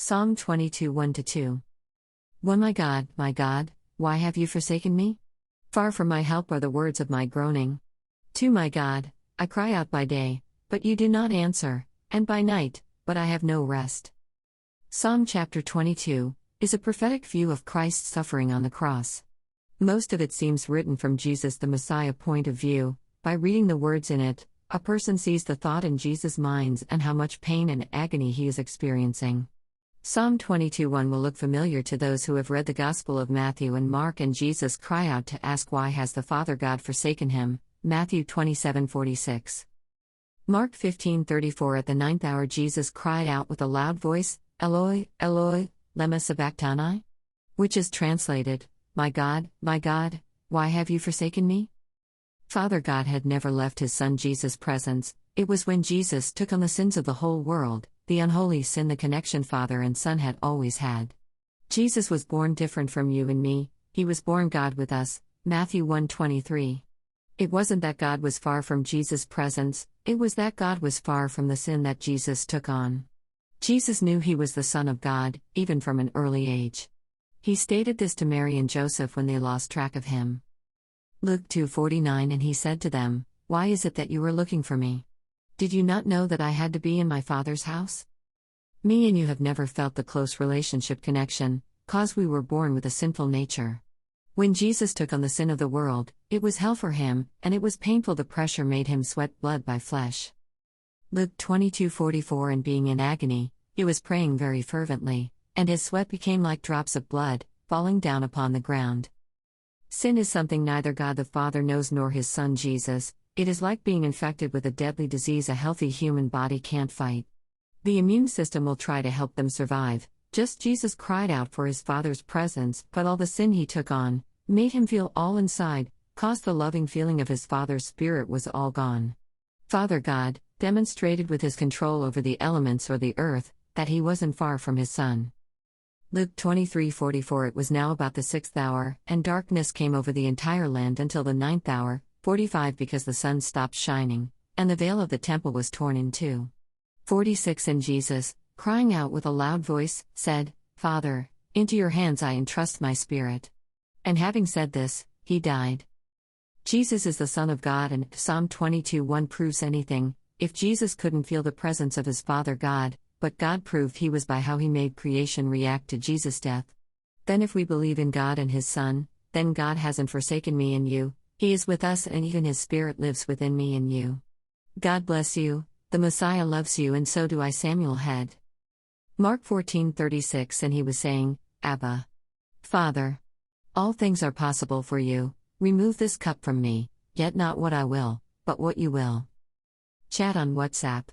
Psalm 22 1-2. 1 my God, why have you forsaken me? Far from my help are the words of my groaning. 2 My God, I cry out by day, but you do not answer, and by night, but I have no rest. Psalm chapter 22 is a prophetic view of Christ's suffering on the cross. Most of it seems written from Jesus the Messiah point of view. By reading the words in it, a person sees the thought in Jesus' minds and how much pain and agony he is experiencing. Psalm 22:1 will look familiar to those who have read the Gospel of Matthew and Mark, and Jesus cry out to ask why has the Father God forsaken him, Matthew 27:46. Mark 15:34 At the 9th hour Jesus cried out with a loud voice, Eloi, Eloi, lema sabachthani? Which is translated, my God, why have you forsaken me? Father God had never left his Son Jesus' presence. It was when Jesus took on the sins of the whole world, the unholy sin the connection Father and Son had always had. Jesus was born different from you and me, he was born God with us, Matthew 1:23. It wasn't that God was far from Jesus' presence, it was that God was far from the sin that Jesus took on. Jesus knew he was the Son of God, even from an early age. He stated this to Mary and Joseph when they lost track of him. Luke 2:49 And he said to them, Why is it that you are looking for me? Did you not know that I had to be in my Father's house? Me and you have never felt the close relationship connection, cause we were born with a sinful nature. When Jesus took on the sin of the world, it was hell for him, and it was painful. The pressure made him sweat blood by flesh. Luke 22:44 And being in agony, he was praying very fervently, and his sweat became like drops of blood, falling down upon the ground. Sin is something neither God the Father knows nor his Son Jesus. It is like being infected with a deadly disease a healthy human body can't fight. The immune system will try to help them survive. Just Jesus cried out for his Father's presence, but all the sin he took on made him feel all inside, caused the loving feeling of his Father's Spirit was all gone. Father God demonstrated with his control over the elements or the earth that he wasn't far from his Son. Luke 23:44 It was now about the 6th hour, and darkness came over the entire land until the 9th hour, 45 Because the sun stopped shining, and the veil of the temple was torn in two. 46 And Jesus, crying out with a loud voice, said, Father, into your hands I entrust my spirit. And having said this, he died. Jesus is the Son of God, and if Psalm 22:1 proves anything, if Jesus couldn't feel the presence of his Father God, but God proved he was by how he made creation react to Jesus' death. Then if we believe in God and his Son, then God hasn't forsaken me and you, he is with us and even his Spirit lives within me and you. God bless you, the Messiah loves you and so do I. Samuel had. Mark 14:36 And he was saying, Abba, Father, all things are possible for you, remove this cup from me, yet not what I will, but what you will. Chat on WhatsApp.